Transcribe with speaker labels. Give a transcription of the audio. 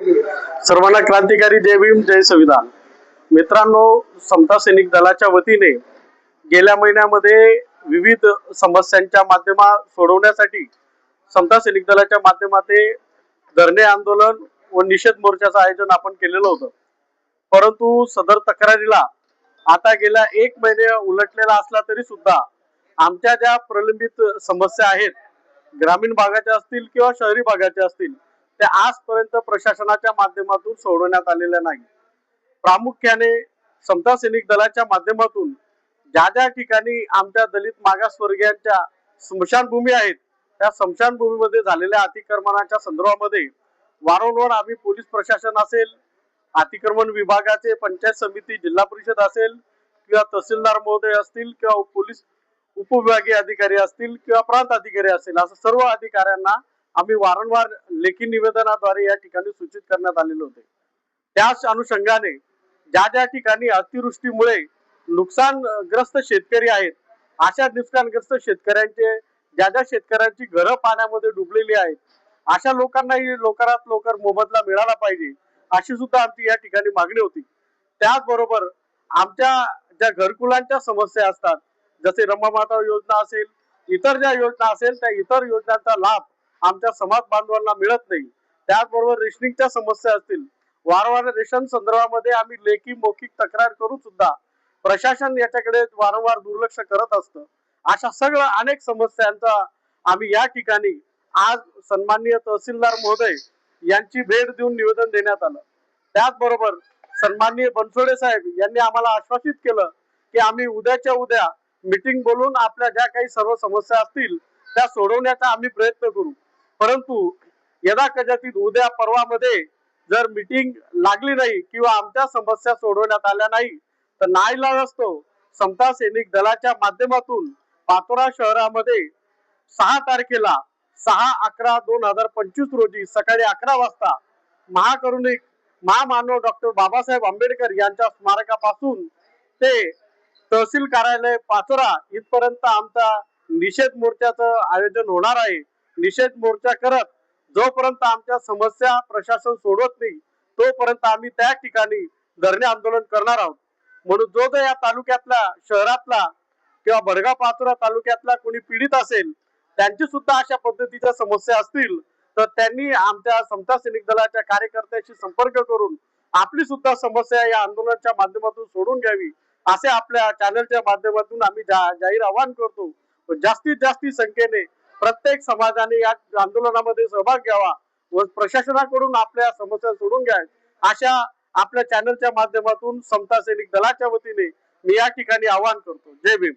Speaker 1: सर्वांना क्रांतिकारी जय भीम जय संविधान. मित्रांनो, समता सैनिक दलाच्या वतीने गेल्या महिन्यामध्ये विविध समस्यांच्या सोडवण्यासाठी समता सैनिक दलाच्या माध्यमाते धरणे आंदोलन व निषेध मोर्चाचं आयोजन आपण केलेलं होतं. परंतु सदर तक्रारीला आता गेल्या 1 महिने उलटलेला असला तरी सुद्धा आमच्या ज्या प्रलंबित समस्या आहेत, ग्रामीण भागाच्या असतील किंवा शहरी भागाच्या असतील, त्या आजपर्यंत प्रशासनाच्या माध्यमातून सोडवण्यात आलेल्या नाही. प्रामुख्याने समता सैनिक दलाच्या माध्यमातून ज्या ज्या ठिकाणी आमच्या दलित मागासवर्गीयांच्या स्मशानभूमी आहेत, त्या स्मशानभूमीमध्ये झालेल्या अतिक्रमणाच्या संदर्भामध्ये वारंवार आम्ही पोलीस प्रशासन असेल, अतिक्रमण विभागाचे पंचायत समिती, जिल्हा परिषद असेल किंवा तहसीलदार महोदय असतील किंवा पोलीस उपविभागीय अधिकारी असतील किंवा प्रांत अधिकारी असतील, असं सर्व अधिकाऱ्यांना आम्ही वारंवार लेखी निवेदनाद्वारे या ठिकाणी सूचित करण्यात आलेले होते. त्याच अनुषंगाने ज्या ज्या ठिकाणी अतिवृष्टीमुळे नुकसानग्रस्त शेतकरी आहेत, अशा नुकसानग्रस्त शेतकऱ्यांचे ज्या शेतकऱ्यांची घरं पाण्यामध्ये डुबलेली आहेत, अशा लोकांनाही लवकरात लवकर मोबदला मिळाला पाहिजे, अशी सुद्धा आमची या ठिकाणी मागणी होती. त्याचबरोबर आमच्या ज्या घरकुलांच्या समस्या असतात, जसे रमामाता योजना असेल, इतर ज्या योजना असेल, त्या इतर योजनांचा लाभ आमच्या समाज बांधवांना मिळत नाही. त्याचबरोबर रेशनिंगच्या समस्या असतील, वारंवार रेशन संदर्भामध्ये आम्ही लेखी मौखिक तक्रार करून सुद्धा प्रशासन याच्याकडे वारंवार दुर्लक्ष करत असतं. अशा सगळ्या अनेक समस्यांचा आम्ही या ठिकाणी आज सन्माननीय तहसीलदार महोदय यांची भेट देऊन निवेदन देण्यात आलं. त्याचबरोबर सन्माननीय बनसोडे साहेब यांनी आम्हाला आश्वासित केलं की आम्ही उद्याच्या उद्या मीटिंग बोलून आपल्या ज्या काही सर्व समस्या असतील त्या सोडवण्याचा आम्ही प्रयत्न करू. परंतु यदा कदाचित उद्या परवामध्ये जर मीटिंग लागली नाही किंवा आमच्या समस्या सोडवण्यात आल्या नाही, तर नाईलाज असतो समता सैनिक दलाच्या माध्यमातून पाचोरा शहरामध्ये 6 तारखेला 6/11/2025 रोजी सकाळी 11 वाजता महाकरुणिक महामानव डॉक्टर बाबासाहेब आंबेडकर यांच्या स्मारकापासून ते तहसील कार्यालय पाचोरा इथपर्यंत आमचा निषेध मोर्चाचं आयोजन होणार आहे. निषेध मोर्चा करत जोपर्यंत आमच्या समस्या प्रशासन सोडवत नाही, तोपर्यंत आम्ही त्या ठिकाणी धरणे आंदोलन करणार आहोत. म्हणून जो या तालुक्यातला, शहरातला किंवा भडगाव पाचोरा तालुक्यातला कोणी पीडित असेल, त्यांची सुद्धा अशा पद्धतीच्या समस्या असतील, तर त्यांनी आमच्या समता सैनिक दलाच्या कार्यकर्त्याशी संपर्क करून आपली सुद्धा समस्या या आंदोलनाच्या माध्यमातून सोडून घ्यावी, असे आपल्या चॅनलच्या माध्यमातून आम्ही जाहीर आवाहन करतो. जास्तीत जास्त संख्येने प्रत्येक समाजाने या आंदोलनामध्ये सहभाग घ्यावा व प्रशासनाकडून आपल्या समस्या सोडून घ्या, अशा आपल्या चॅनलच्या माध्यमातून समता सैनिक दलाच्या वतीने मी या ठिकाणी आवाहन करतो. जय भीम.